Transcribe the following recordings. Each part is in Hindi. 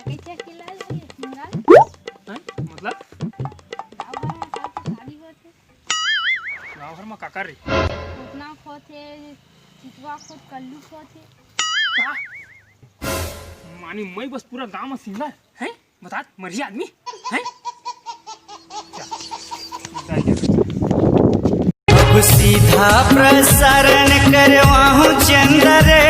कैसे खिला ले सिंगार हैं मतलब गाँव भर में का कर रही उतना खोथे चितवा खोद कल्लू खोथे का मानी मैं बस पूरा गांव में सिंगल हैं बता मरिया आदमी हैं अब सीधा प्रसारण करवाहू चंदरे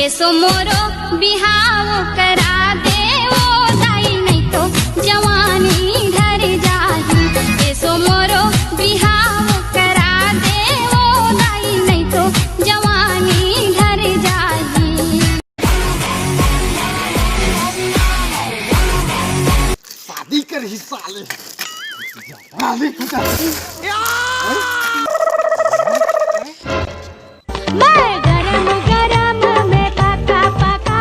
ऐसो मोरो बिहाव करा दे वो दाई नहीं तो जवानी ढर जाही ऐसो मोरो बिहाव करा दे वो दाई नहीं तो जवानी ढर जाही शादी कर ही साले मैं गरम गरम में पका पका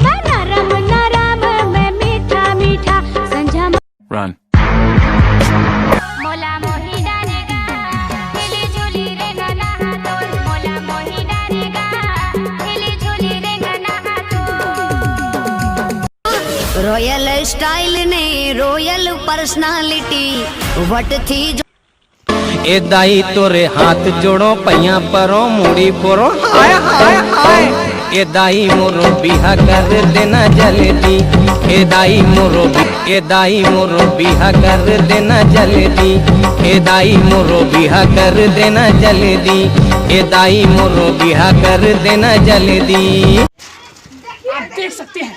मैं नरम नरम में मीठा मीठा संझा Run. मोला मोही डालेगा हिली झूली रे गना हाथों मोला मोही डालेगा हिली झूली रे गना हाथों रॉयल स्टाइल ने रॉयल पर्सनालिटी वट थी ए दाई तोरे हाथ जोड़ो पैया परो मुड़ी पोरो हाय हाय हाय ए दाई मोरो बिहा कर देना जल्दी ए दाई मोरो बिहा कर देना जल्दी ए दाई मोरो बिहा कर देना जल्दी ए दाई मोरो बिहा कर देना जल्दी। आप देख सकते हैं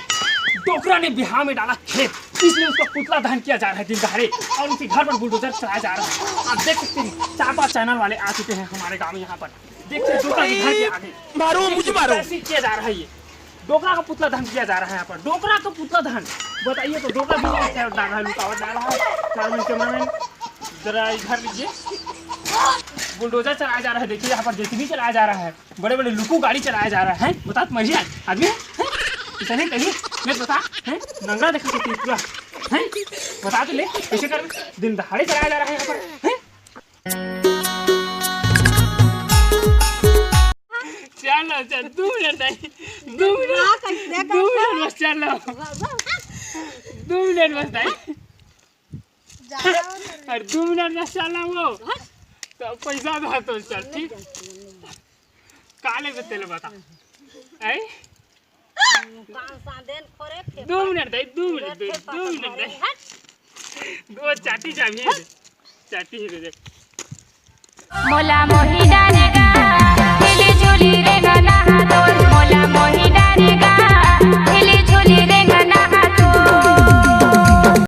डोकरा ने बिहार में डाला खेत इसलिए उसका पुतला दहन किया जा रहा है दिन दहाड़े और उनके घर पर बुलडोजर चलाया जा रहा है। आप देख सकते हैं 4-5 चैनल वाले आ चुके हैं हमारे गांव में यहाँ पर देखिए डोकरा के घर के आगे मारो मुझे मारो ऐसे किया जा रहा है। ये डोकरा का पुतला दहन किया जा रहा है यहाँ पर डोकरा का पुतला दहन बताइए तो डोकरा भी डाल रहा है लुकावट डाल रहा है कैमरामैन जरा इधर लीजिए बुलडोजर चलाया जा रहा है देखिए यहाँ पर जेसीबी चलाया जा रहा है बड़े बड़े लुकू गाड़ी चलाया जा रहा है बता मरिया आदमी इतने कहीं मैं बता हैं नंगा देखा सकती पूरा हैं बता तो ले कैसे कर दिन दहाड़े चलाया जा रहा है यहाँ पर हैं चलो चल 2 मिनट नहीं 2 मिनट बस चलो 2 मिनट बस नहीं और 2 मिनट बस चला वो तो पैसा दो तो चल ठीक काले पे तेल बता है 2 मिनट दे 2 मिनट दे 2 मिनट दे दो चाटी चाहिए चाटी ही दे मोला मोही